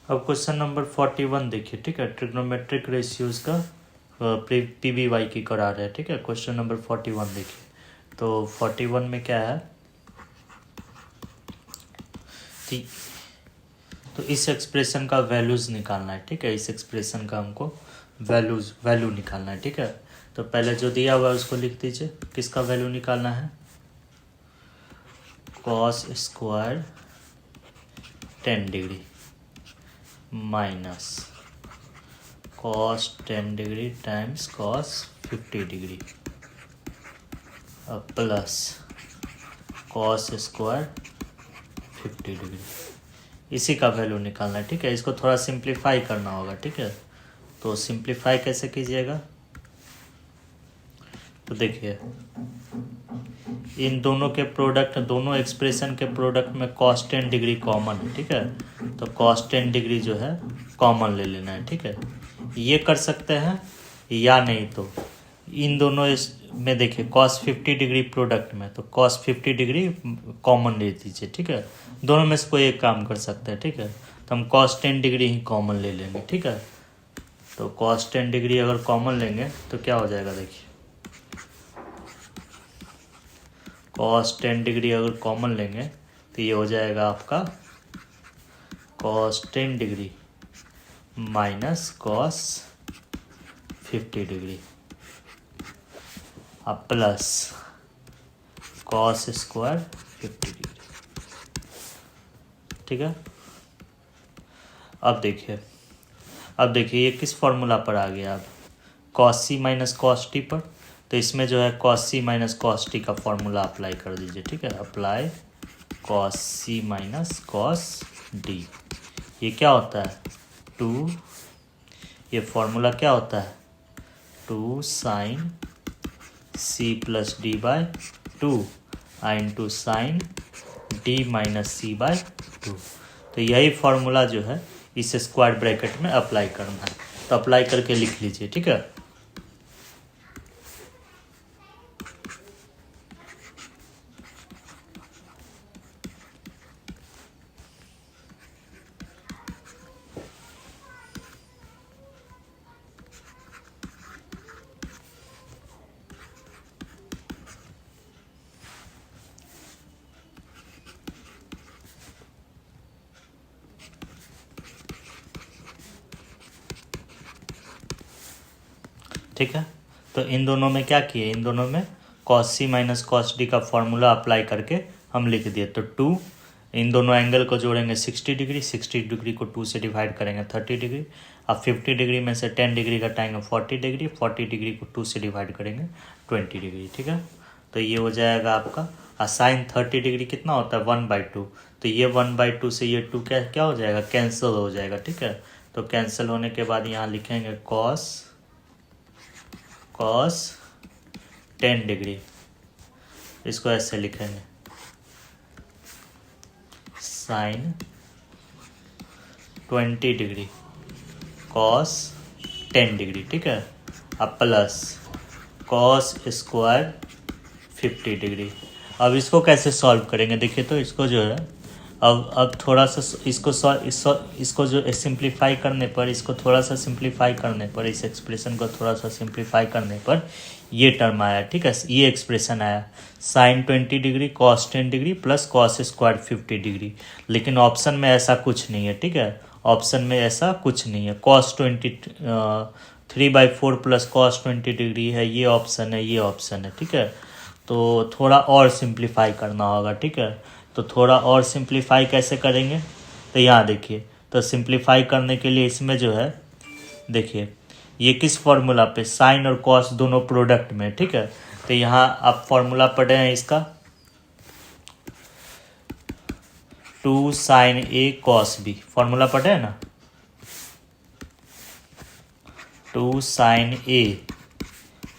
अब question number 41 देखिए, ठीक है। ट्रिग्नोमेट्रिक रेशियोज का पीबीवाई की करा रहे हैं, ठीक है। क्वेश्चन नंबर 41 देखिए, तो 41 में क्या है, तो इस एक्सप्रेशन का वैल्यूज निकालना है, ठीक है। इस एक्सप्रेशन का हमको वैल्यू निकालना है, ठीक है। तो पहले जो दिया हुआ है उसको लिख दीजिए। किसका वैल्यू निकालना है, cos square 10 degree minus cos 10 degree times cos 50 degree plus cos square 50 degree. इसी का वैल्यू निकालना है, ठीक है। इसको थोड़ा सिंप्लीफाई करना होगा, ठीक है। तो सिंप्लीफाई कैसे कीजिएगा, तो देखिए इन दोनों के प्रोडक्ट, दोनों एक्सप्रेशन के प्रोडक्ट में cos 10 डिग्री कॉमन है, ठीक है। तो cos 10 डिग्री जो है कॉमन ले लेना है, ठीक है। ये कर सकते हैं या नहीं, तो इन दोनों में देखिए cos 50 डिग्री प्रोडक्ट में, तो cos 50 डिग्री कॉमन ले दीजिए, ठीक है। दोनों में से कोई एक काम कर सकते हैं, ठीक है। तो हम cos 10 डिग्री ही कॉमन ले लेंगे, ठीक है। तो cos 10 डिग्री अगर कॉमन लेंगे तो क्या हो जाएगा, देखिए cos 10 डिग्री अगर कॉमन लेंगे तो ये हो जाएगा आपका cos 10 degree minus cos 50 degree अब प्लस cos स्क्वायर 50 डिग्री, ठीक है। अब देखिए ये किस फॉर्मूला पर आ गया, अब cos c minus cos t पर। तो इसमें जो है cos c minus cos t का फॉर्मूला अप्लाई कर दीजिए, ठीक है। Apply cos c minus cos d, ये क्या होता है 2, ये फॉर्मूला क्या होता है 2 sine c plus d by 2 into sine d minus c by 2। तो यही फॉर्मूला जो है इस स्क्वायर ब्रैकेट में अप्लाई करना है, तो अप्लाई करके लिख लीजिए, ठीक है। ठीक है, तो इन दोनों में क्या किए, इन दोनों में cos c minus cos d का फॉर्मूला अप्लाई करके हम लिख दिए। तो 2, इन दोनों एंगल को जोड़ेंगे 60 डिग्री, 60 डिग्री को 2 से डिवाइड करेंगे 30 डिग्री। अब 50 डिग्री में से 10 डिग्री घटाएंगे 40 डिग्री, 40 डिग्री को 2 से डिवाइड करेंगे 20 डिग्री, ठीक है। तो ये हो जाएगा आपका, और साइन 30 डिग्री कितना होता है 1/2। तो ये 1/2 से ये 2 क्या हो जाएगा, कैंसिल हो जाएगा, ठीक है। तो कैंसिल होने के बाद यहाँ लिखेंगे cos 10 डिग्री, इसको ऐसे लिखेंगे साइन 20 डिग्री cos 10 डिग्री, ठीक है। अब प्लस cos स्क्वायर 50 डिग्री। अब इसको कैसे सॉल्व करेंगे, देखिए तो इसको जो है अब थोड़ा सा इसको जो सिंप्लीफाई करने पर, इसको थोड़ा सा सिंप्लीफाई करने पर, इस एक्सप्रेशन को थोड़ा सा सिंप्लीफाई करने पर ये टर्म आया, ठीक है। ये एक्सप्रेशन आया sine 20 degree cos 10 degree plus cos square 50 degree. लेकिन ऑप्शन में ऐसा कुछ नहीं है, ठीक है। ऑप्शन में ऐसा कुछ नहीं है, cos 3/4 प्लस cos 20 डिग्री है, ये ऑप्शन है, ये ऑप्शन है, ठीक है। तो थोड़ा और सिंप्लीफाई करना होगा, ठीक है। तो थोड़ा और सिंप्लीफाई कैसे करेंगे, तो यहाँ देखिए, तो सिंप्लीफाई करने के लिए इसमें जो है देखिए ये किस फॉर्मूला पे, साइन और कॉस दोनों प्रोडक्ट में, ठीक है। तो यहाँ आप फॉर्मूला पढ़े हैं इसका 2 साइन ए कॉस बी, फॉर्मूला पढ़े हैं ना, 2 साइन ए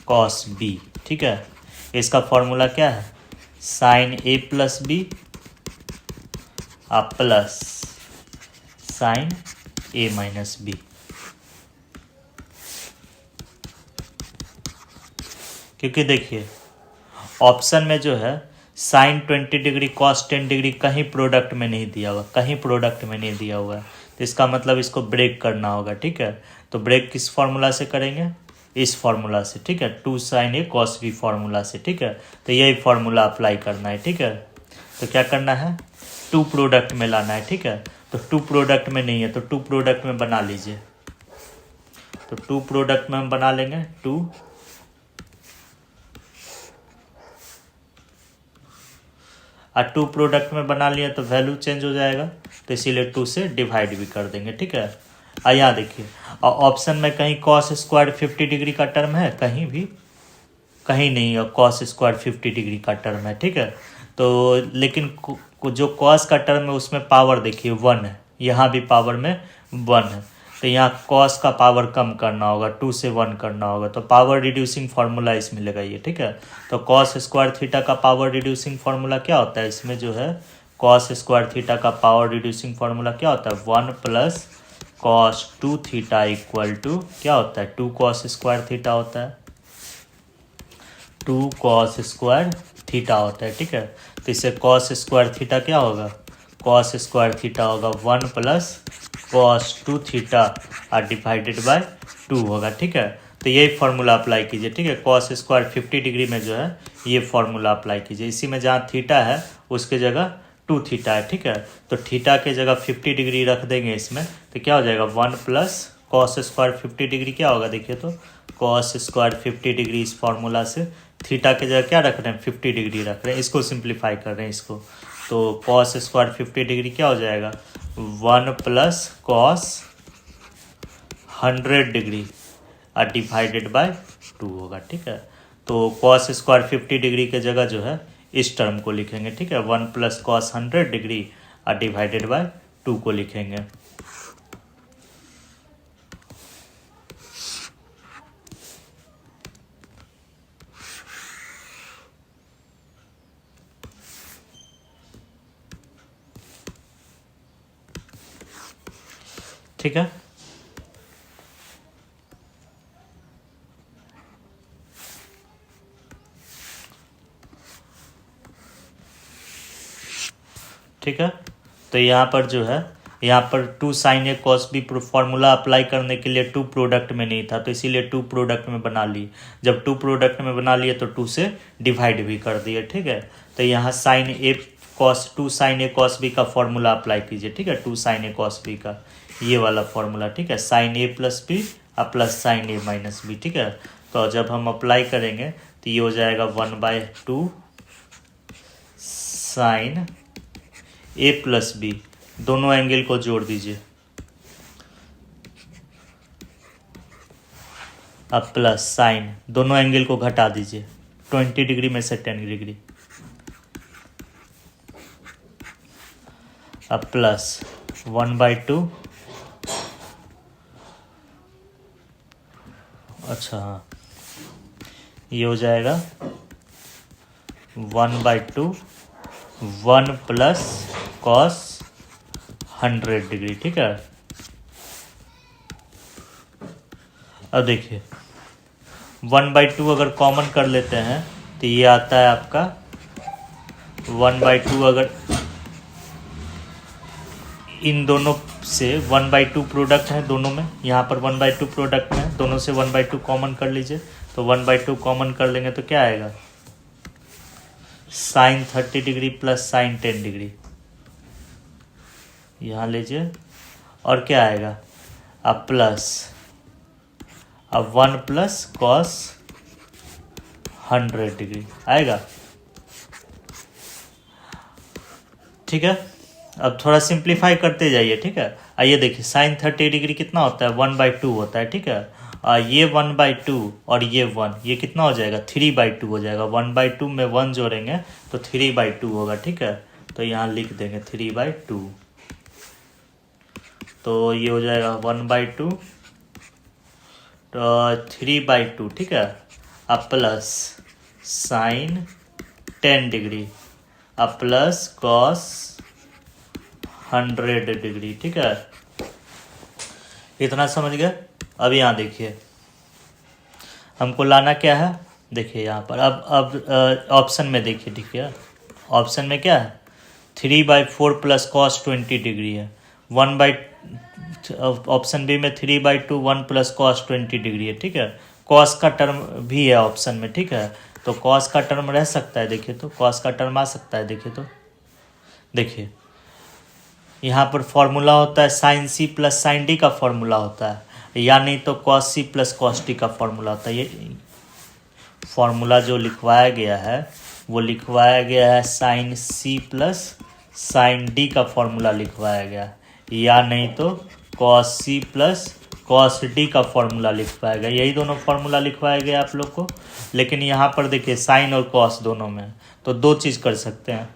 कॉस बी, ठीक है। इसका फॉर्मूला क्या है साइन ए प्लस बी प्लस साइन ए माइनस बी। क्योंकि देखिए ऑप्शन में जो है साइन 20 डिग्री cos 10 डिग्री कहीं प्रोडक्ट में नहीं दिया हुआ, कहीं प्रोडक्ट में नहीं दिया हुआ है। तो इसका मतलब इसको ब्रेक करना होगा, ठीक है। तो ब्रेक किस फॉर्मूला से करेंगे, इस फॉर्मूला से, ठीक है, 2 sin a cos b formula से, ठीक है। तो यही फॉर्मूला अप्लाई करना है, ठीक है। तो क्या करना है, 2 प्रोडक्ट में लाना है, ठीक है। तो 2 प्रोडक्ट में नहीं है तो 2 प्रोडक्ट में बना लीजिए। तो 2 प्रोडक्ट में हम बना लेंगे 2 और 2 प्रोडक्ट में बना लिया तो वैल्यू चेंज हो जाएगा, तो इसीलिए 2 से डिवाइड भी कर देंगे, ठीक है। यहाँ देखिए, और ऑप्शन में कहीं कॉस स्क्वायर 50 डिग्री का टर्म है, कहीं भी कहीं नहीं है कॉस स्क्वायर 50 डिग्री का टर्म है, ठीक है। तो लेकिन जो कॉस का टर्म है उसमें पावर देखिए 1 है, यहाँ भी पावर में 1 है, तो यहाँ कॉस का पावर कम करना होगा, 2 से 1 करना होगा, तो पावर रिड्यूसिंग फार्मूला इसमें लगाइए, ठीक है। तो कॉस स्क्वायर थीटा का पावर रिड्यूसिंग फार्मूला क्या होता है, इसमें जो है कॉस स्क्वायर थीटा का पावर रिड्यूसिंग फार्मूला क्या होता है, 1 plus cos 2 theta equal to क्या होता है, 2 कॉस स्क्वायर थीटा होता है, 2 कॉस स्क्वायर थीटा होता है, ठीक है। तो इससे कॉस स्क्वायर थीटा क्या होगा, कॉस स्क्वायर थीटा होगा 1 प्लस कॉस 2 थीटा और डिवाइडेड बाय 2 होगा, ठीक है। तो यही फार्मूला अप्लाई कीजिए, ठीक है। कॉस स्क्वायर 50 डिग्री में जो है ये फार्मूला अप्लाई कीजिए, इसी में जहाँ थीटा है उसके जगह 2 थीटा है, ठीक है। तो थीटा के जगह 50 डिग्री रख देंगे इसमें, तो क्या हो जाएगा 1 प्लस कॉस स्क्वायर 50 डिग्री क्या होगा, देखिए तो कॉस स्क्वायर 50 डिग्री, इस फार्मूला से थीटा के जगह क्या रख रहे हैं 50 डिग्री रख रहे हैं, इसको सिंप्लीफाई कर रहे हैं इसको। तो कॉस स्क्वायर 50 डिग्री क्या हो जाएगा 1 प्लस कॉस 100 डिग्री और डिवाइडेड बाय 2 होगा, ठीक है। तो कॉस स्क्वायर 50 डिग्री के जगह जो है इस टर्म को लिखेंगे, ठीक है, 1 प्लस कॉस 100 डिग्री और डिवाइडेड बाय 2 को लिखेंगे। ठीक है, ठीक है। तो यहाँ पर जो है, यहाँ पर 2 sin a cos b formula apply करने के लिए 2 प्रोडक्ट में नहीं था, तो इसीलिए 2 प्रोडक्ट में बना ली। जब 2 प्रोडक्ट में बना लिए तो 2 से डिवाइड भी कर दिए, ठीक है। तो यहाँ sin a cos 2 sin a cos b का फॉर्मूला अप्लाई कीजिए, ठीक है, 2 sin a cos b का ये वाला फॉर्मूला, ठीक है, sin a प्लस b और plus sin a minus b, ठीक है। तो जब हम अप्लाई करेंगे तो ये हो जाएगा 1/2 sin a प्लस b, दोनों एंगल को जोड़ दीजिए, अब प्लस साइन, दोनों एंगल को घटा दीजिए, 20 डिग्री में से 10 डिग्री, अब प्लस 1/2, अच्छा हाँ, ये हो जाएगा 1/2 1 प्लस कॉस 100 डिग्री, ठीक है। अब देखिए 1/2 अगर कॉमन कर लेते हैं तो ये आता है आपका 1/2, अगर इन दोनों से 1/2 प्रोडक्ट है दोनों में, यहाँ पर 1/2 प्रोडक्ट में दोनों से 1/2 कॉमन कर लीजिए, तो 1/2 कॉमन कर लेंगे तो क्या आएगा sine 30 degree plus sine 10 degree, यहाँ लीजिए, और क्या आएगा अब प्लस, अब 1 प्लस कॉस 100 डिग्री आएगा, ठीक है। अब थोड़ा सिंप्लीफाई करते जाइए, ठीक है। आइए देखिए साइन 30 डिग्री कितना होता है 1/2 होता है, ठीक है। ये 1/2 और ये 1, ये कितना हो जाएगा 3/2 हो जाएगा, 1/2 में 1 जोड़ेंगे तो 3/2 होगा, ठीक है। तो यहाँ लिख देंगे 3/2, तो ये हो जाएगा 1/2 तो 3/2, ठीक है। अब प्लस साइन 10 डिग्री, अब प्लस कॉस 100 डिग्री, ठीक है। इतना समझ गए। अब यहाँ देखिए हमको लाना क्या है, देखिए यहाँ पर अब ऑप्शन में देखिए, ठीक है, ऑप्शन में क्या है 3/4 प्लस कॉस 20 डिग्री है, 1/2 ऑप्शन बी में 3/2 1 प्लस कॉस 20 डिग्री है, ठीक है। कॉस का टर्म भी है ऑप्शन में, ठीक है। तो कॉस का टर्म रह सकता है, देखिए तो कॉस का टर्म आ सकता है, देखिए तो देखिए यहाँ पर फॉर्मूला होता है sine c plus sine d का फॉर्मूला होता है, या नहीं तो cos c plus cos d का फॉर्मूला होता है। ये फॉर्मूला जो लिखवाया गया है वो लिखवाया गया है sine c plus sine d का फॉर्मूला लिखवाया गया, या नहीं तो cos c plus cos d का फॉर्मूला लिखवाया गया। यही दोनों फॉर्मूला लिखवाया गया आप लोग को। लेकिन यहाँ पर देखिए साइन और कॉस दोनों में, तो दो चीज़ कर सकते हैं,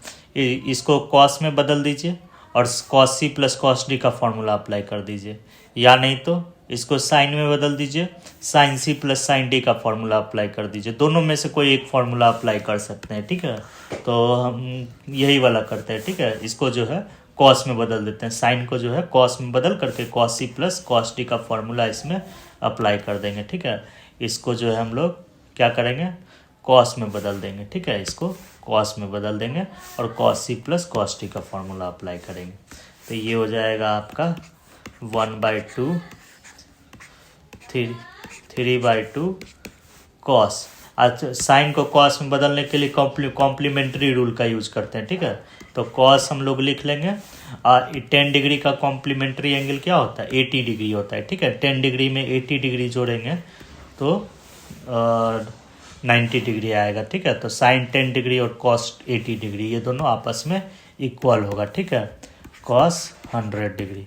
इसको कॉस में बदल दीजिए और cos c plus cos d का फॉर्मूला अप्लाई कर दीजिए, या नहीं तो इसको साइन में बदल दीजिए, sine c plus sine d का फॉर्मूला अप्लाई कर दीजिए। दोनों में से कोई एक फॉर्मूला अप्लाई कर सकते हैं, ठीक है। तो हम यही वाला करते हैं, ठीक है। इसको जो है कॉस में बदल देते हैं, साइन को जो है कॉस में बदल करके cos c plus cos d का फॉर्मूला इसमें अप्लाई कर देंगे, ठीक है। इसको जो है हम लोग क्या करेंगे, कॉस में बदल देंगे, ठीक है। इसको कॉस में बदल देंगे और cos c plus cos d का फॉर्मूला अप्लाई करेंगे। तो ये हो जाएगा आपका 1/2 3/2 कॉस। अच्छा, साइन को कॉस में बदलने के लिए कॉम्प्लीमेंट्री रूल का यूज करते हैं, ठीक है। तो कॉस हम लोग लिख लेंगे, 10 डिग्री का कॉम्प्लीमेंट्री एंगल क्या होता है, 80 डिग्री होता है, ठीक है। 10 डिग्री में 80 डिग्री जोड़ेंगे तो 90 डिग्री आएगा, ठीक है। तो साइन 10 डिग्री और कॉस 80 डिग्री ये दोनों आपस में इक्वल होगा, ठीक है। कॉस 100 डिग्री,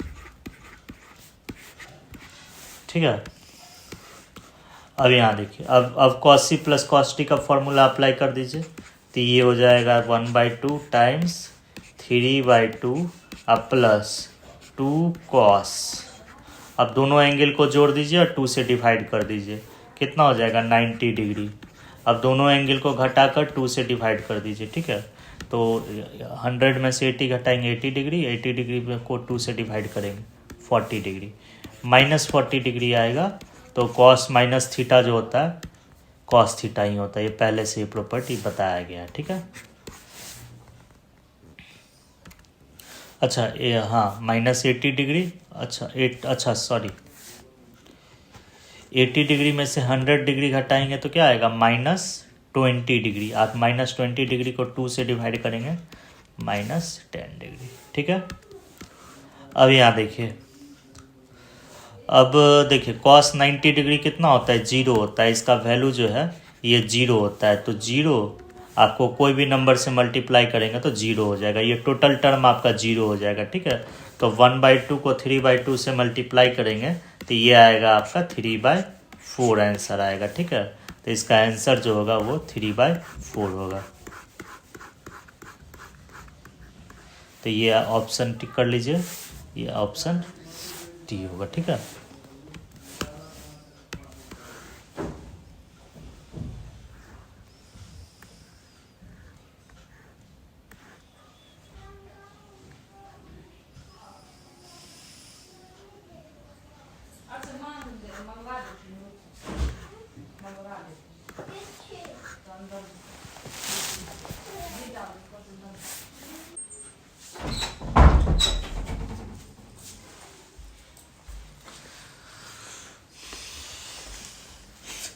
ठीक है। अब यहाँ देखिए, अब cos c plus cos t का फॉर्मूला अप्लाई कर दीजिए, तो ये हो जाएगा 1/2 टाइम्स 3/2 अब प्लस 2 कॉस। अब दोनों एंगल को जोड़ दीजिए और 2 से डिवाइड कर दीजिए, कितना हो जाएगा 90 डिग्री। अब दोनों एंगल को घटाकर 2 से डिवाइड कर दीजिए, ठीक है। तो 100 में से 80 घटाएंगे 80 डिग्री, 80 डिग्री को 2 से डिवाइड करेंगे 40 डिग्री, -40 डिग्री आएगा। तो कॉस माइनस थीटा जो होता है कॉस थीटा ही होता है, ये पहले से ही प्रॉपर्टी बताया गया है, ठीक है। अच्छा ये हाँ -80 डिग्री, अच्छा सॉरी 80 डिग्री में से 100 डिग्री घटाएंगे तो क्या आएगा -20 डिग्री। आप -20 डिग्री को 2 से डिवाइड करेंगे -10 डिग्री, ठीक है। अब यहाँ देखिए, अब देखिए कॉस 90 डिग्री कितना होता है, 0 होता है। इसका वैल्यू जो है ये 0 होता है, तो 0 आपको कोई भी नंबर से मल्टीप्लाई करेंगे तो 0 हो जाएगा, ये टोटल टर्म आपका 0 हो जाएगा, ठीक है। तो 1/2 को 3/2 से मल्टीप्लाई करेंगे तो ये आएगा आपका 3/4 आंसर आएगा, ठीक है। तो इसका आंसर जो होगा वो 3/4 होगा। तो ये ऑप्शन टिक कर लीजिए, ये ऑप्शन डी होगा, ठीक है।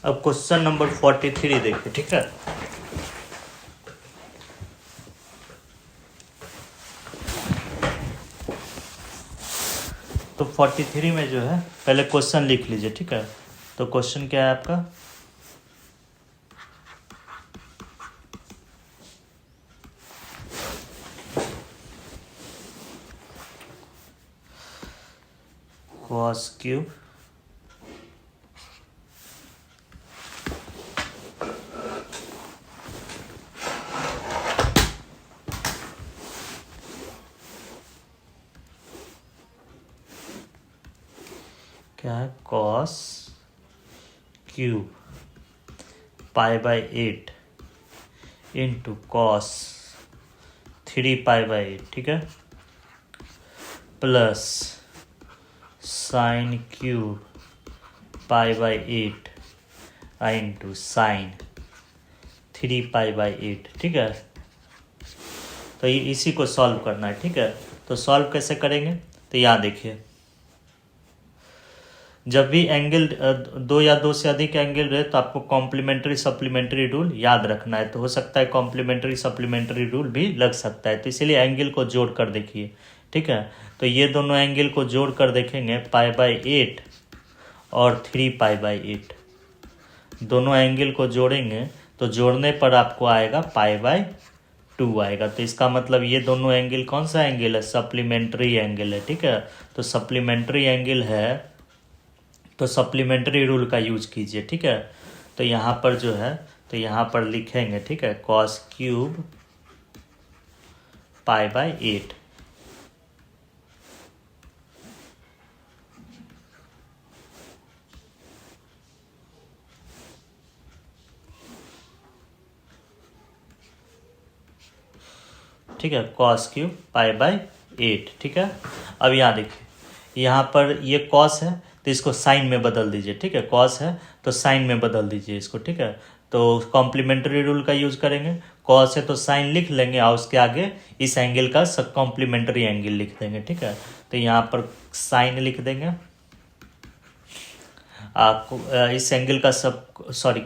अब क्वेश्चन नंबर 43 देखिए, ठीक है। तो 43 में जो है पहले क्वेश्चन लिख लीजिए, ठीक है। तो क्वेश्चन क्या है आपका, cos क्यूब क्या है, cos क्यूब π/8 इंटू cos 3π/8, ठीक है, plus sine cube π/8 into sine 3π/8, ठीक है। तो ये इसी को सॉल्व करना है, ठीक है। तो सॉल्व कैसे करेंगे, तो यहाँ देखिए जब भी एंगल दो या दो से अधिक एंगल रहे तो आपको कॉम्प्लीमेंट्री सप्लीमेंट्री रूल याद रखना है। तो हो सकता है कॉम्प्लीमेंट्री सप्लीमेंट्री रूल भी लग सकता है, तो इसीलिए एंगल को जोड़ कर देखिए, ठीक है। तो ये दोनों एंगल को जोड़ कर देखेंगे, π/8 और 3π/8 दोनों एंगल को जोड़ेंगे तो जोड़ने पर आपको आएगा π/2 आएगा। तो इसका मतलब ये दोनों एंगल कौन सा एंगल है, सप्लीमेंट्री एंगल है, ठीक है। तो सप्लीमेंट्री एंगल है तो सप्लीमेंट्री रूल का यूज कीजिए, ठीक है। तो यहाँ पर जो है, तो यहाँ पर लिखेंगे, ठीक है, cos³ π/8, ठीक है, cos³ π/8, ठीक है। अब यहाँ देखिए, यहाँ पर ये कॉस है तो इसको साइन में बदल दीजिए, ठीक है। कॉस है तो साइन में बदल दीजिए इसको, ठीक है। तो कॉम्प्लीमेंट्री रूल का यूज करेंगे, कॉस है तो साइन लिख लेंगे और उसके आगे इस एंगल का सब कॉम्प्लीमेंट्री एंगल लिख देंगे, ठीक है। तो यहाँ पर साइन लिख देंगे, आपको इस एंगल का सब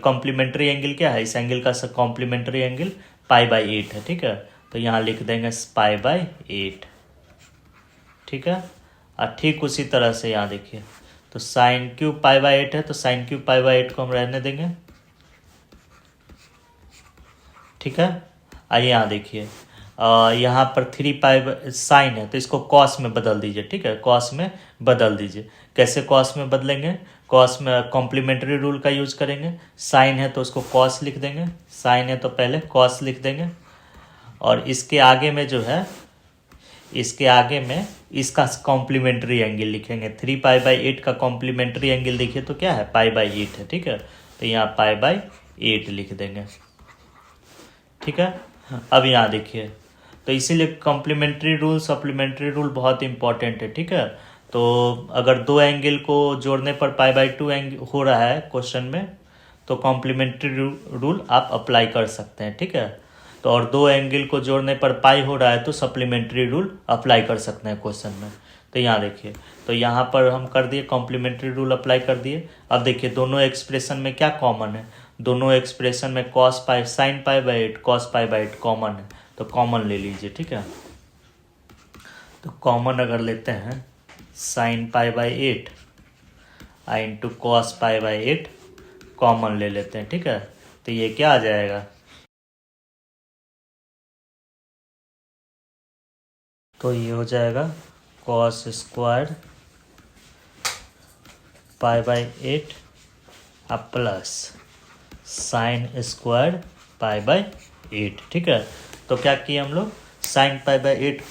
कॉम्प्लीमेंट्री एंगल क्या है, इस एंगल का सब कॉम्प्लीमेंट्री एंगल π/8 है, ठीक है। तो यहाँ लिख देंगे π/8, ठीक है। और ठीक उसी तरह से यहाँ देखिए, तो sin³ π/8 है तो sin³ π/8 को हम रहने देंगे, ठीक है। आइए यहाँ देखिए, यहाँ पर 3π साइन है तो इसको कॉस में बदल दीजिए, ठीक है, कॉस में बदल दीजिए। कैसे कॉस में बदलेंगे, कॉस में कॉम्प्लीमेंट्री रूल का यूज करेंगे। साइन है तो उसको कॉस लिख देंगे, साइन है तो पहले कॉस लिख देंगे, और इसके आगे में जो है, इसके आगे में इसका कॉम्प्लीमेंट्री एंगल लिखेंगे। 3π/8 का कॉम्प्लीमेंट्री एंगल देखिए तो क्या है, π/8 है, ठीक है। तो यहाँ π/8 लिख देंगे, ठीक है। अब यहाँ देखिए, तो इसीलिए कॉम्प्लीमेंट्री रूल सप्लीमेंट्री रूल बहुत इंपॉर्टेंट है, ठीक है। तो अगर दो एंगल को जोड़ने पर π/2 एंगल हो रहा है क्वेश्चन में, तो कॉम्प्लीमेंट्री रूल आप अप्लाई कर सकते हैं, ठीक है। तो और दो एंगल को जोड़ने पर पाई हो रहा है तो सप्लीमेंट्री रूल अप्लाई कर सकते हैं क्वेश्चन में। तो यहाँ देखिए, तो यहाँ पर हम कर दिए कॉम्प्लीमेंट्री रूल अप्लाई कर दिए। अब देखिए दोनों एक्सप्रेशन में क्या कॉमन है, दोनों एक्सप्रेशन में sin π/8 cos π/8 कॉमन है, तो कॉमन ले लीजिए, ठीक है। तो कॉमन अगर लेते हैं sin π/8 इंटू cos π/8 कॉमन ले लेते हैं, ठीक है। तो ये क्या आ जाएगा, तो ये हो जाएगा cos² π/8 प्लस sin² π/8, ठीक है। तो क्या किए हम लोग, sin π/8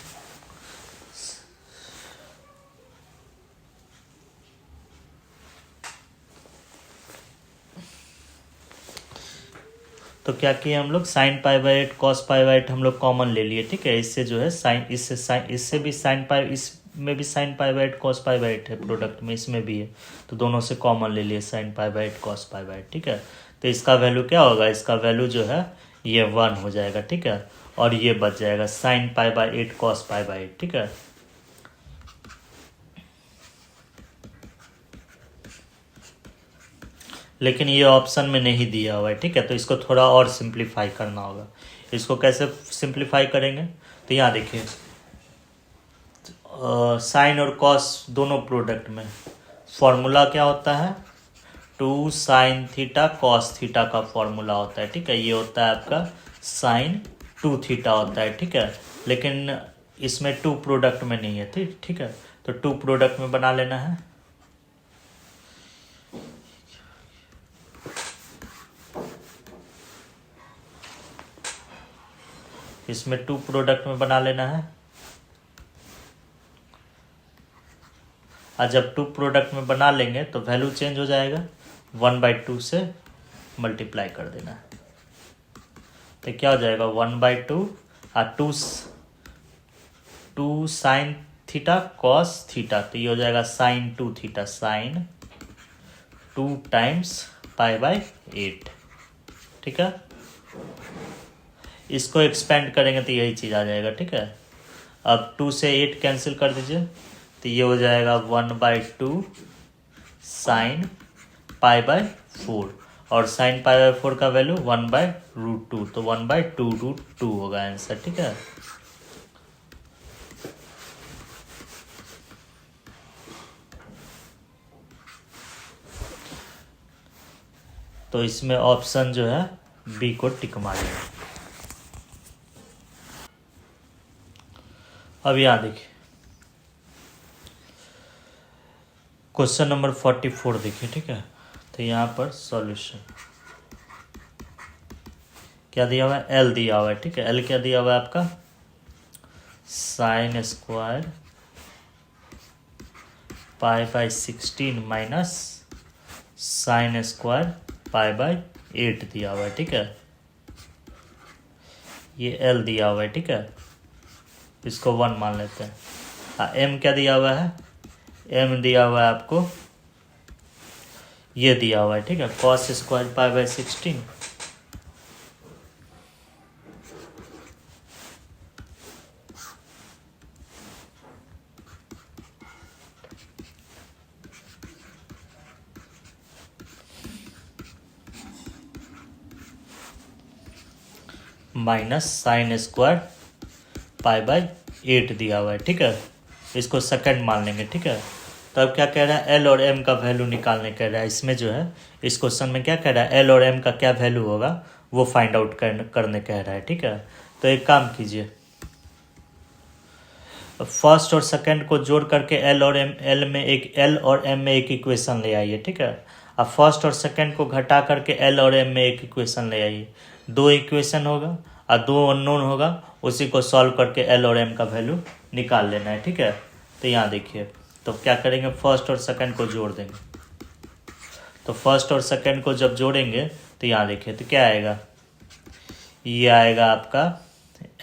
तो क्या किए हम लोग, sin π/8 cos π/8 हम लोग कॉमन ले लिए, ठीक है। इससे जो है साइन, इससे भी sin π, इसमें भी sin π/8 cos π/8 है, प्रोडक्ट में इसमें भी है, तो दोनों से कॉमन ले लिए sin π/8 cos π/8, ठीक है। तो इसका वैल्यू क्या होगा, इसका वैल्यू जो है ये 1 हो जाएगा, ठीक है। और ये बच जाएगा sin π/8 cos π/8, ठीक है। लेकिन ये ऑप्शन में नहीं दिया हुआ है, ठीक है। तो इसको थोड़ा और सिंप्लीफाई करना होगा। इसको कैसे सिंप्लीफाई करेंगे, तो यहाँ देखिए, साइन और कॉस दोनों प्रोडक्ट में फॉर्मूला क्या होता है, 2 sin थीटा cos थीटा का फॉर्मूला होता है, ठीक है। ये होता है आपका sin 2 थीटा होता है, ठीक है। लेकिन इसमें 2 प्रोडक्ट में नहीं है, ठीक है। तो 2 प्रोडक्ट में बना लेना है। इसमें 2 प्रोडक्ट में बना लेना है, और जब 2 प्रोडक्ट में बना लेंगे तो वैल्यू चेंज हो जाएगा, 1/2 से मल्टीप्लाई कर देना है। तो क्या हो जाएगा, 1/2 और 2 sin थीटा cos थीटा, तो ये हो जाएगा sin 2 थीटा, sin 2 टाइम्स π/8, ठीक है। इसको एक्सपेंड करेंगे तो यही चीज़ आ जाएगा, ठीक है। अब 2 से 8 कैंसिल कर दीजिए, तो ये हो जाएगा 1/2 साइन पाई बाय 4, और साइन पाई बाय 4 का वैल्यू 1/√2, तो 1/2√2 होगा आंसर। ठीक है, तो इसमें ऑप्शन जो है बी को टिक मारेंगे। अब यहाँ देखिए क्वेश्चन नंबर 44 देखिए। ठीक है, तो यहाँ पर सॉल्यूशन क्या दिया हुआ है, एल दिया हुआ है। ठीक है, एल क्या दिया हुआ है आपका, sine square pi by 16 minus sine square pi by 8 दिया हुआ है। ठीक है, ये एल दिया हुआ है। ठीक है, इसको 1 मान लेते हैं। एम क्या दिया हुआ है, एम दिया हुआ है आपको, ये दिया हुआ है। ठीक है, cos square pi by 16 minus sine square pi by 8 दिया हुआ है। ठीक है, इसको सेकंड मान लेंगे। ठीक है, तो अब क्या कह रहा है, एल और एम का वैल्यू निकालने कह रहा है। इसमें जो है इस क्वेश्चन में क्या कह रहा है, एल और एम का क्या वैल्यू होगा वो फाइंड आउट करने कह रहा है। ठीक है, तो एक काम कीजिए, फर्स्ट और सेकंड को जोड़ करके एल और एम में एक इक्वेशन ले आइए। ठीक है, अब फर्स्ट और सेकंड को घटा करके एल और एम में एक इक्वेशन ले आइए। 2 इक्वेशन होगा और 2 अननोन होगा, उसी को सॉल्व करके एल और एम का वैल्यू निकाल लेना है। ठीक है, तो यहाँ देखिए, तो क्या करेंगे, फर्स्ट और सेकंड को जोड़ देंगे। तो फर्स्ट और सेकंड को जब जोड़ेंगे तो यहाँ देखिए तो क्या आएगा, ये आएगा आपका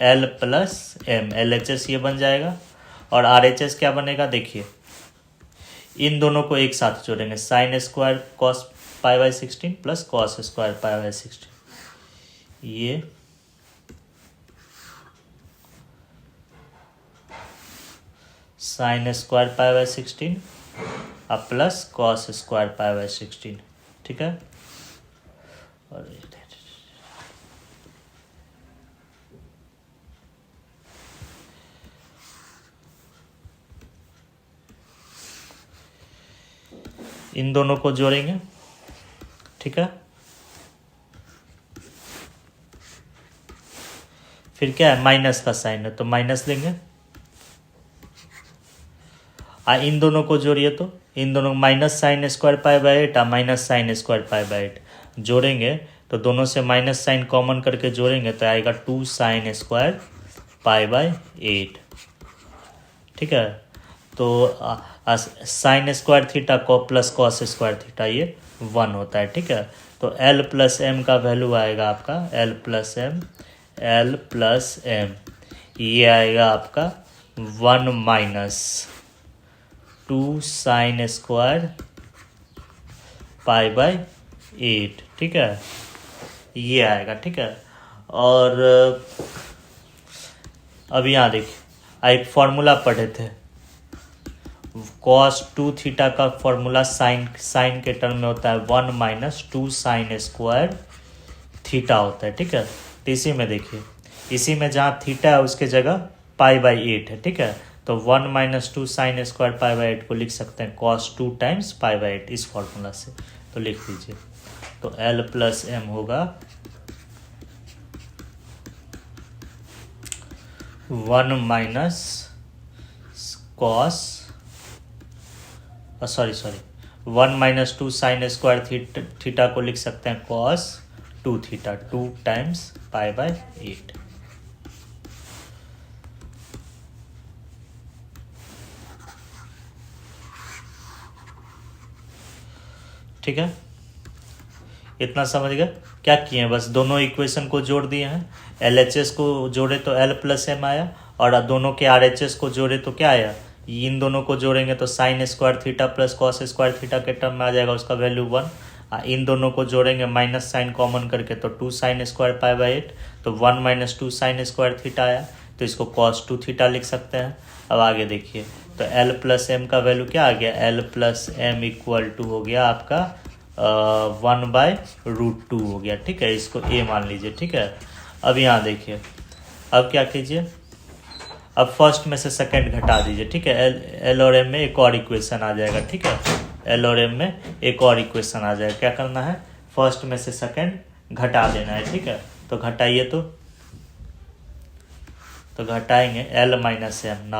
l plus m, L H S ये बन जाएगा, और आर एच एस क्या बनेगा देखिए, इन दोनों को एक साथ जोड़ेंगे, sine square cos pi by 16 plus cos square pi by 16, ये साइन स्क्वायर पाई बाय 16 अब plus cos square pi by 16। ठीक है, और इन दोनों को जोड़ेंगे। ठीक है, फिर क्या है, माइनस का साइन है तो माइनस लेंगे। इन दोनों को जोड़िए, तो इन दोनों minus sine square pi by 8 minus sine square pi by 8 जोड़ेंगे, तो दोनों से माइनस साइन कॉमन करके जोड़ेंगे तो आएगा 2 साइन स्क्वायर पाई बाय 8। ठीक है, तो साइन स्क्वायर थीटा को प्लस कॉस स्क्वायर थीटा ये 1 होता है। ठीक है, तो एल प्लस एम का वैल्यू आएगा आपका एल प्लस एम ये आएगा आपका 1 minus 2 sine square pi by 8। ठीक है, ये आएगा। ठीक है, और अब यहाँ देखिए एक फॉर्मूला पढ़े थे, cos 2 थीटा का फॉर्मूला साइन के टर्म में होता है 1 माइनस 2 साइन स्क्वायर थीटा होता है। ठीक है, तो इसी में देखिए, इसी में जहाँ थीटा है उसके जगह पाई बाय 8 है। ठीक है, तो 1 minus 2 sine square pi by 8 को लिख सकते हैं cos 2 टाइम्स पाई बाय 8 इस फॉर्मूला से, तो लिख दीजिए। तो एल प्लस एम होगा 1 minus cos 1 minus 2 sine square theta को लिख सकते हैं cos 2 theta 2 times pi by 8। ठीक है, इतना समझ गए क्या किए हैं, बस दोनों इक्वेशन को जोड़ दिए हैं। एल एच एस को जोड़े तो एल प्लस एम आया, और दोनों के आर एच एस को जोड़े तो क्या आया, इन दोनों को जोड़ेंगे तो sign square theta plus cos square theta के टर्म में आ जाएगा, उसका वैल्यू 1। इन दोनों को जोड़ेंगे माइनस साइन कॉमन करके तो 2 साइन स्क्वायर पाई बाय 8, तो 1 माइनस 2 साइन स्क्वायर थीटा आया, तो इसको cos 2 थीटा लिख सकते हैं। अब आगे देखिए, तो एल प्लस एम का वैल्यू क्या आ गया, l plus m equal to हो गया आपका 1/√2 हो गया। ठीक है, इसको ए मान लीजिए। ठीक है, अब यहाँ देखिए, अब क्या कीजिए, अब फर्स्ट में से सेकंड घटा दीजिए। ठीक है, एल और एम में एक और इक्वेशन आ जाएगा। ठीक है, एल और एम में एक और इक्वेशन आ जाएगा। क्या करना है, फर्स्ट में से सेकंड घटा देना है। ठीक है, तो घटाइए, तो घटाएंगे l minus m.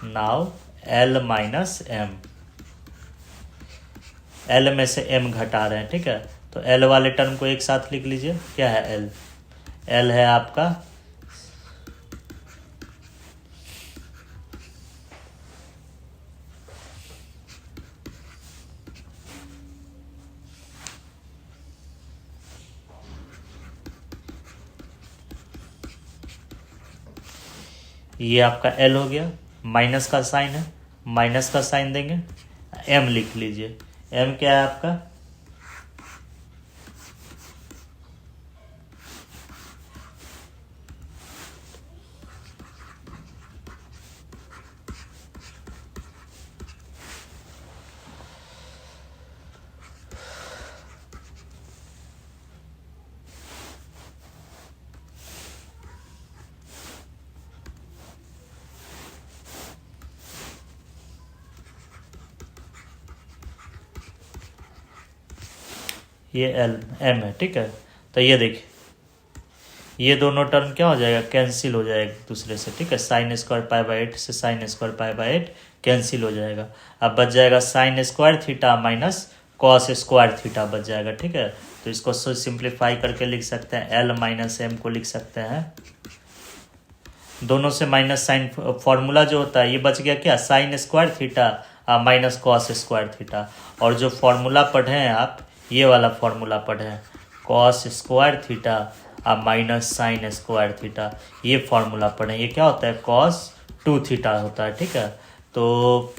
Now l minus m, l में से एम घटा रहे हैं। ठीक है, तो एल वाले टर्म को एक साथ लिख लीजिए। क्या है एल, एल है आपका ये आपका एल हो गया, माइनस का साइन है, माइनस का साइन देंगे, एम लिख लीजिए। एम क्या है आपका, ये एल एम है। ठीक है, तो ये देखिए, ये दोनों टर्म क्या हो जाएगा, कैंसिल हो जाएगा एक दूसरे से। ठीक है, साइन स्क्वायर पाई बाई 8 से sine square pi by 8 cancel हो जाएगा। अब बच जाएगा sign square theta minus cos square theta बच जाएगा। ठीक है, तो इसको सिंप्लीफाई करके लिख सकते हैं, एल माइनस एम को लिख सकते हैं, दोनों से माइनस साइन, फॉर्मूला जो होता है ये बच गया क्या, sign square theta minus cos square theta. और जो फॉर्मूला पढ़े हैं आप, ये वाला फॉर्मूला पढ़े हैं, cos square theta minus sine square theta, ये फॉर्मूला पढ़े। ये क्या होता है, कॉस 2 थीटा होता है। ठीक है, तो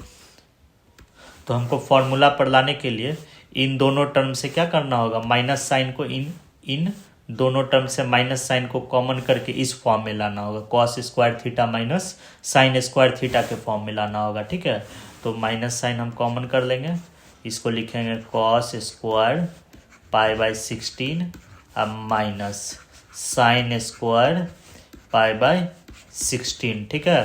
हमको फॉर्मूला पर लाने के लिए इन दोनों टर्म से क्या करना होगा, माइनस साइन को इन दोनों टर्म से माइनस साइन को कॉमन करके इस फॉर्म में लाना होगा, cos square theta minus sine square theta के फॉर्म में लाना होगा। ठीक है, तो माइनस साइन हम कॉमन कर लेंगे, इसको लिखेंगे cos square pi by 16 minus sine square pi by 16। ठीक है,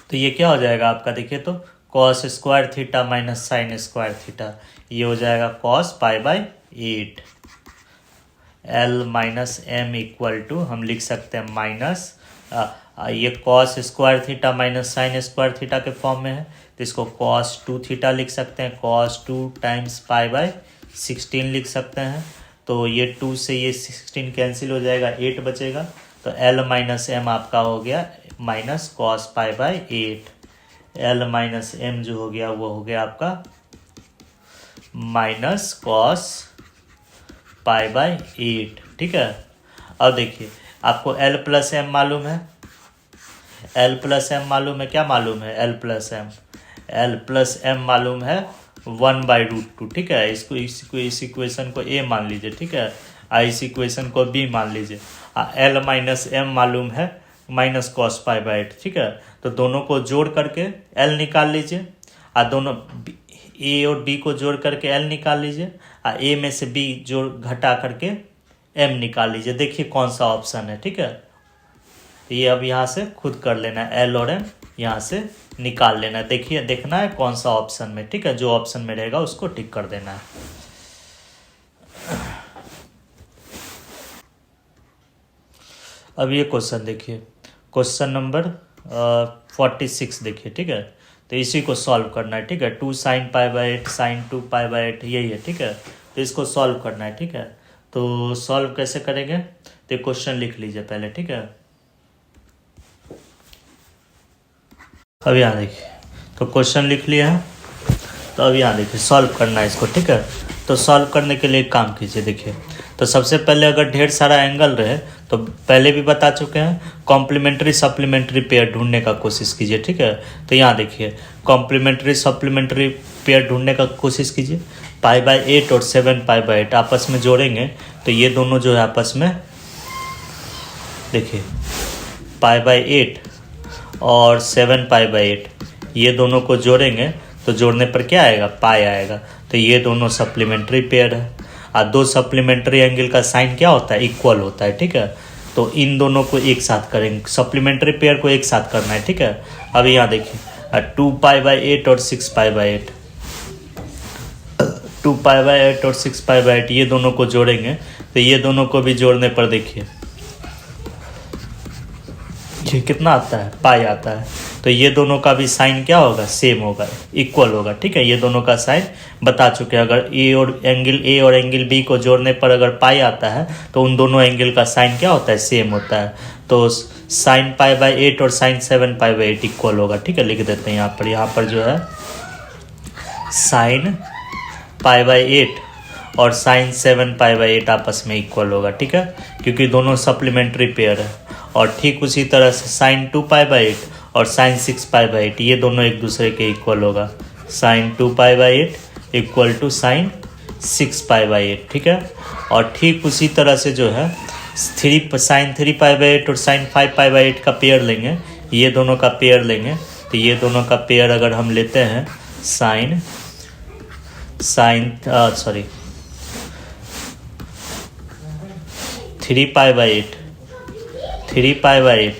तो ये क्या हो जाएगा आपका, देखिए तो cos square theta minus sine square theta, ये हो जाएगा cos pi by 8। L minus m equal to हम लिख सकते हैं माइनस, ये cos square theta minus sine square theta के फॉर्म में है, तो इसको कॉस 2 थीटा लिख सकते हैं, कॉस 2 टाइम्स पाई बाई 16 लिख सकते हैं। तो ये 2 से ये 16 कैंसिल हो जाएगा, 8 बचेगा, तो एल माइनस एम आपका हो गया minus cos pi by 8। L minus m जो हो गया वो हो गया आपका माइनस कॉस पाई बाई 8। ठीक है, अब देखिए आपको एल प्लस एम मालूम है, एल प्लस एम मालूम है, क्या मालूम है, एल प्लस एम मालूम है 1/√2। ठीक है, इस इक्वेशन को ए मान लीजिए। ठीक है, इस इक्वेशन को बी मान लीजिए। एल माइनस एम मालूम है माइनस कॉस पाई बाई 8। ठीक है, तो दोनों को जोड़ करके एल निकाल लीजिए, दोनों ए और बी को जोड़ करके एल निकाल लीजिए, ए में से बी जोड़ घटा करके एम निकाल लीजिए। देखिए कौन सा ऑप्शन है। ठीक है, तो ये अब यहाँ से खुद कर लेना है, एल और एम यहाँ से निकाल लेना है। देखिए, देखना है कौन सा ऑप्शन में। ठीक है, जो ऑप्शन में रहेगा उसको टिक कर देना है। अब ये क्वेश्चन देखिए, क्वेश्चन नंबर 46 देखिए। ठीक है, तो इसी को सॉल्व करना है। ठीक है, 2 sine pi by 8 sine 2 pi by 8 यही है। ठीक है, तो इसको सॉल्व करना है। ठीक है, तो सॉल्व कैसे करेंगे, तो क्वेश्चन लिख लीजिए पहले। ठीक है, अब यहाँ देखिए, तो क्वेश्चन लिख लिया है, तो अब यहाँ देखिए सॉल्व करना है इसको। ठीक है, तो सॉल्व करने के लिए एक काम कीजिए। देखिए, तो सबसे पहले अगर ढेर सारा एंगल रहे, तो पहले भी बता चुके हैं, कॉम्प्लीमेंट्री सप्लीमेंट्री पेयर ढूंढने का कोशिश कीजिए। ठीक है, तो यहाँ देखिए कॉम्प्लीमेंट्री सप्लीमेंट्री पेयर ढूंढने का कोशिश कीजिए। पाई बाई 8 और 7 पाई बाई 8 आपस में जोड़ेंगे, तो ये दोनों जो है आपस में, देखिए पाई बाई 8 और 7π/8, ये दोनों को जोड़ेंगे तो जोड़ने पर क्या आएगा, पाई आएगा। तो ये दोनों सप्लीमेंट्री पेयर है। और दो सप्लीमेंट्री एंगल का साइन क्या होता है, इक्वल होता है, ठीक है। तो इन दोनों को एक साथ करेंगे, सप्लीमेंट्री पेयर को एक साथ करना है, ठीक है। अब यहाँ देखिए 2π/8 और 6π/8, 2π/8 और 6π/8 ये दोनों को जोड़ेंगे तो ये दोनों को भी जोड़ने पर देखिए ये कितना आता है, पाई आता है। तो ये दोनों का भी साइन क्या होगा, सेम होगा, इक्वल होगा, ठीक है। ये दोनों का साइन बता चुके हैं। अगर ए और एंगल बी को जोड़ने पर अगर पाई आता है तो उन दोनों एंगल का साइन क्या होता है, सेम होता है। तो साइन π/8 और साइन 7π/8 इक्वल होगा, ठीक है। लिख देते हैं यहाँ पर जो है साइन π/8 और साइन 7π/8 आपस में इक्वल होगा, ठीक है, क्योंकि दोनों सप्लीमेंट्री पेयर है। और ठीक उसी तरह से साइन 2π/8 और साइन 6π/8 ये दोनों एक दूसरे के इक्वल होगा। साइन 2π/8 इक्वल टू साइन 6π/8, ठीक है। और ठीक उसी तरह से जो है साइन 3π/8 और साइन 5π/8 का पेयर लेंगे, ये दोनों का पेयर लेंगे। तो ये दोनों का पेयर अगर हम लेते हैं साइन 3π/8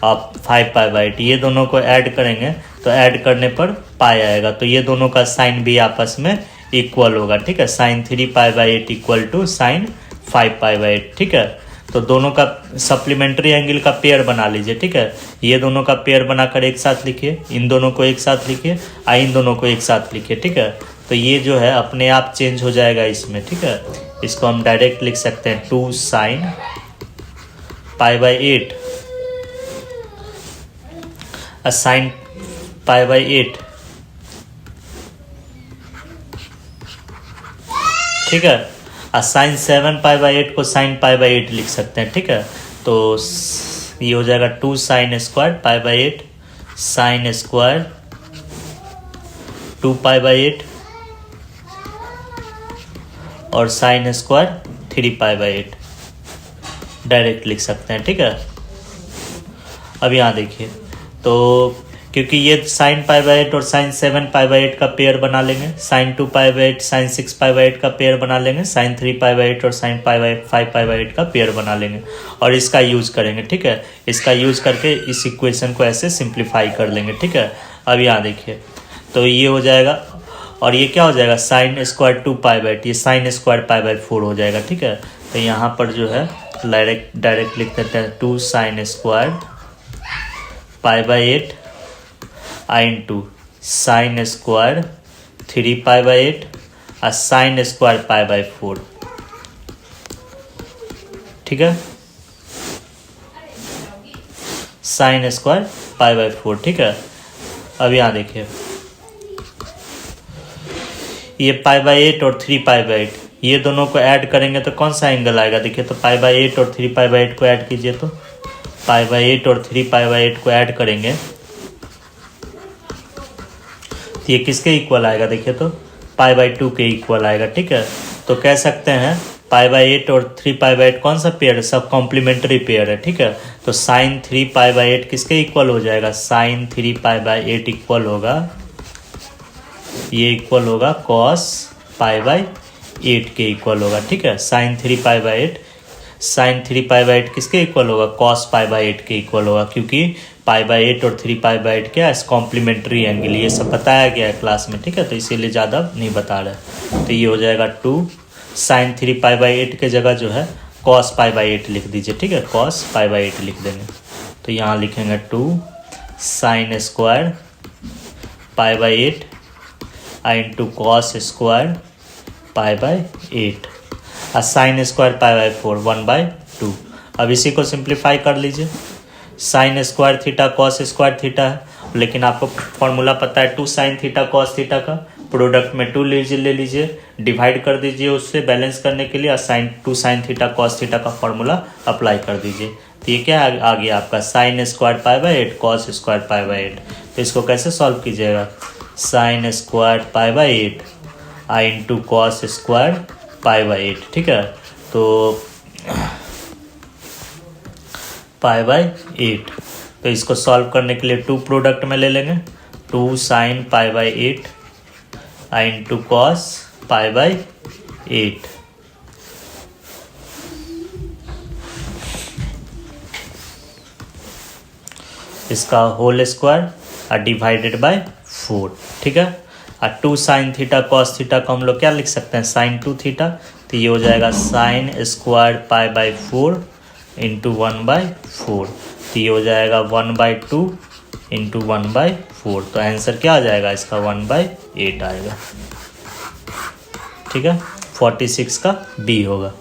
और 5π/8 ये दोनों को ऐड करेंगे तो ऐड करने पर पाई आएगा। तो ये दोनों का साइन भी आपस में इक्वल होगा, ठीक है। साइन 3π/8 इक्वल टू साइन 5π/8, ठीक है। तो दोनों का सप्लीमेंट्री एंगल का पेयर बना लीजिए, ठीक है। ये दोनों का पेयर बनाकर एक साथ लिखिए, इन दोनों को एक साथ लिखिए, इन दोनों को एक साथ लिखिए, ठीक है। तो ये जो है अपने आप चेंज हो जाएगा इसमें, ठीक है। इसको हम डायरेक्ट लिख सकते हैं 2 साइन π/8 साइन π/8, ठीक है। साइन 7π/8 को साइन π/8 लिख सकते हैं, ठीक है। तो ये हो जाएगा 2 साइन स्क्वायर π/8 साइन स्क्वायर 2π/8 और साइन स्क्वायर 3π/8 डायरेक्ट लिख सकते हैं, ठीक है। अब यहाँ देखिए, तो क्योंकि ये साइन π/8 और साइन 7π/8 का पेयर बना लेंगे, साइन 2π/8 साइन 6π/8 का पेयर बना लेंगे, साइन 3π/8 और साइन 5π/8 का पेयर बना लेंगे और इसका यूज करेंगे, ठीक है। इसका यूज करके इस इक्वेशन को ऐसे सिंप्लीफाई कर लेंगे, ठीक है। अब यहाँ देखिए, तो ये हो जाएगा और ये क्या हो जाएगा, साइन स्क्वायर 2π/8 ये साइन स्क्वायर π/4 हो जाएगा, ठीक है। तो यहाँ पर जो है डायरेक्ट लिख देते हैं 2 sine square π/8 into sine square 3π/8 और साइन स्क्वायर π/4, ठीक है। साइन स्क्वायर π/4, ठीक है। अब यहाँ देखिए, ये π/8 और 3π/8 ये दोनों को ऐड करेंगे तो कौन सा एंगल आएगा, देखिए। तो π/8 और 3π/8 को ऐड कीजिए, तो π/8 और 3π/8 को ऐड करेंगे तो ये किसके इक्वल आएगा, देखिए। तो π/2 के इक्वल आएगा, ठीक है। तो कह सकते हैं π/8 और 3π/8 कौन सा पेयर है, सब कॉम्प्लीमेंट्री पेयर है, ठीक है। तो साइन 3π/8 किसके इक्वल हो जाएगा, साइन 3π/8 इक्वल होगा, ये इक्वल होगा कॉस π/8 के इक्वल होगा, ठीक है। साइन 3π/8 किसके इक्वल होगा, कॉस π/8 के इक्वल होगा, क्योंकि π/8 और 3π/8 क्या है, कॉम्प्लीमेंट्री एंगल, ये सब बताया गया है क्लास में, ठीक है। तो इसीलिए ज़्यादा नहीं बता रहे। तो ये हो जाएगा 2 साइन 3π/8 के जगह जो है कॉस π/8 लिख दीजिए, ठीक है। कॉस π/8 लिख देंगे, तो यहाँ लिखेंगे 2 sine square π/8 into cos square π/8 और साइन स्क्वायर π/4 1/2। अब इसी को सिंप्लीफाई कर लीजिए, sign square theta cos square theta है, लेकिन आपको फॉर्मूला पता है 2 साइन थीटा कॉस थीटा का, प्रोडक्ट में 2 ले लीजिए, डिवाइड कर दीजिए उससे बैलेंस करने के लिए, और sine 2 sine theta cos theta का फॉर्मूला अप्लाई कर दीजिए। तो ये क्या आ गया आपका, साइन स्क्वायर π/8 कॉस स्क्वायर π/8। तो इसको कैसे सॉल्व कीजिएगा, sine square π/8 into cos square π/8, ठीक है। तो π/8, तो तो इसको सॉल्व करने के लिए 2 प्रोडक्ट में ले लेंगे, 2 sin π/8 इंटू कॉस π/8। इसका होल स्क्वायर डिवाइडेड बाय 4, ठीक है। और 2 sin थीटा कॉस थीटा को हम लोग क्या लिख सकते हैं, sin 2 थीटा, तो ये हो जाएगा sin स्क्वायर π/4 इंटू 1/4, तो ये हो जाएगा 1/2 इंटू 1/4। तो आंसर क्या आ जाएगा इसका 1/8 आएगा, ठीक है। 46 का बी होगा।